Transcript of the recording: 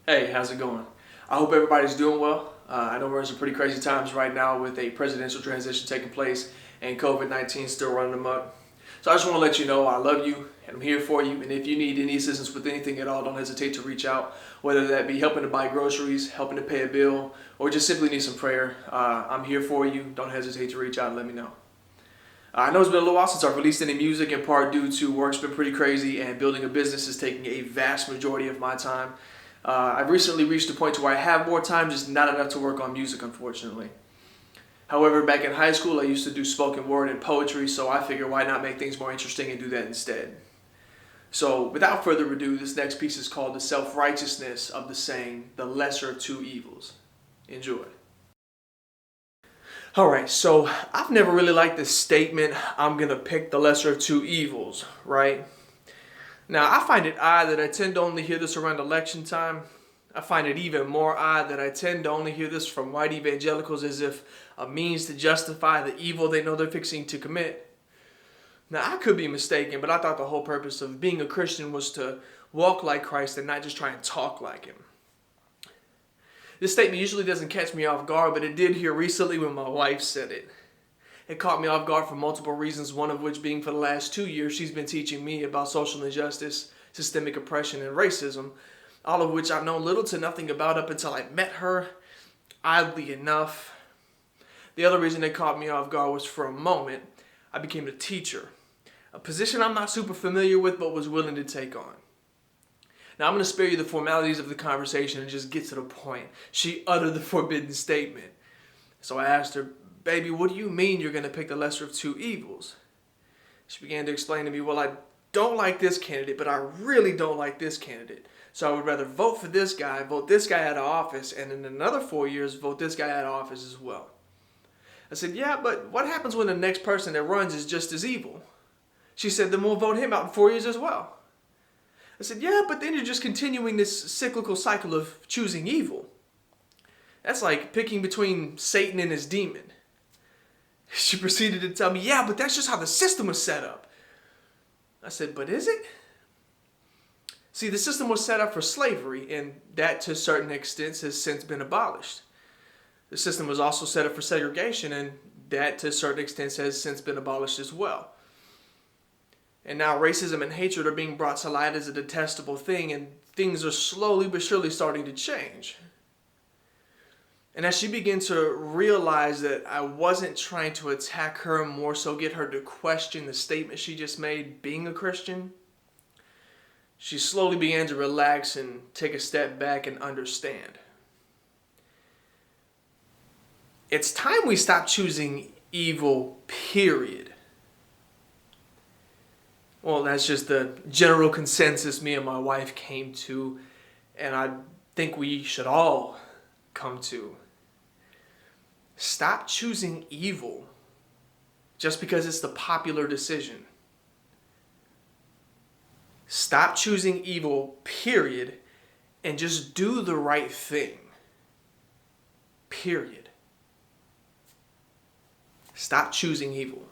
Hey, how's it going? I hope everybody's doing well. I know we're in some pretty crazy times right now with a presidential transition taking place and COVID-19 still running amok. So I just want to let you know I love you and I'm here for you. And if you need any assistance with anything at all, don't hesitate to reach out, whether that be helping to buy groceries, helping to pay a bill, or just simply need some prayer. I'm here for you. Don't hesitate to reach out and let me know. I know it's been a little while since I've released any music, in part due to work's been pretty crazy and building a business is taking a vast majority of my time. I've recently reached a point to where I have more time, just not enough to work on music, unfortunately. However, back in high school, I used to do spoken word and poetry, so I figured why not make things more interesting and do that instead. So, without further ado, this next piece is called The Self-Righteousness of the Saying, The Lesser of Two Evils. Enjoy. Alright, so I've never really liked this statement, I'm gonna pick the lesser of two evils, right? Now, I find it odd that I tend to only hear this around election time. I find it even more odd that I tend to only hear this from white evangelicals as if a means to justify the evil they know they're fixing to commit. Now, I could be mistaken, but I thought the whole purpose of being a Christian was to walk like Christ and not just try and talk like Him. This statement usually doesn't catch me off guard, but it did here recently when my wife said it. It caught me off guard for multiple reasons, one of which being for the last 2 years she's been teaching me about social injustice, systemic oppression, and racism, all of which I've known little to nothing about up until I met her, oddly enough. The other reason it caught me off guard was for a moment, I became a teacher, a position I'm not super familiar with but was willing to take on. Now I'm going to spare you the formalities of the conversation and just get to the point. She uttered the forbidden statement. So I asked her, "Baby, what do you mean you're going to pick the lesser of two evils?" She began to explain to me, "Well, I don't like this candidate, but I really don't like this candidate. So I would rather vote for this guy, vote this guy out of office, and in another 4 years, vote this guy out of office as well." I said, "Yeah, but what happens when the next person that runs is just as evil?" She said, "Then we'll vote him out in 4 years as well." I said, "Yeah, but then you're just continuing this cyclical cycle of choosing evil. That's like picking between Satan and his demon." She proceeded to tell me, "Yeah, but that's just how the system was set up." I said, "But is it?" See, the system was set up for slavery, and that to a certain extent has since been abolished. The system was also set up for segregation, and that to a certain extent has since been abolished as well. And now racism and hatred are being brought to light as a detestable thing, and things are slowly but surely starting to change. And as she began to realize that I wasn't trying to attack her, more so get her to question the statement she just made, being a Christian, she slowly began to relax and take a step back and understand. It's time we stop choosing evil, period. Well, that's just the general consensus me and my wife came to, and I think we should all come to. Stop choosing evil just because it's the popular decision. Stop choosing evil, period, and just do the right thing. Period. Stop choosing evil.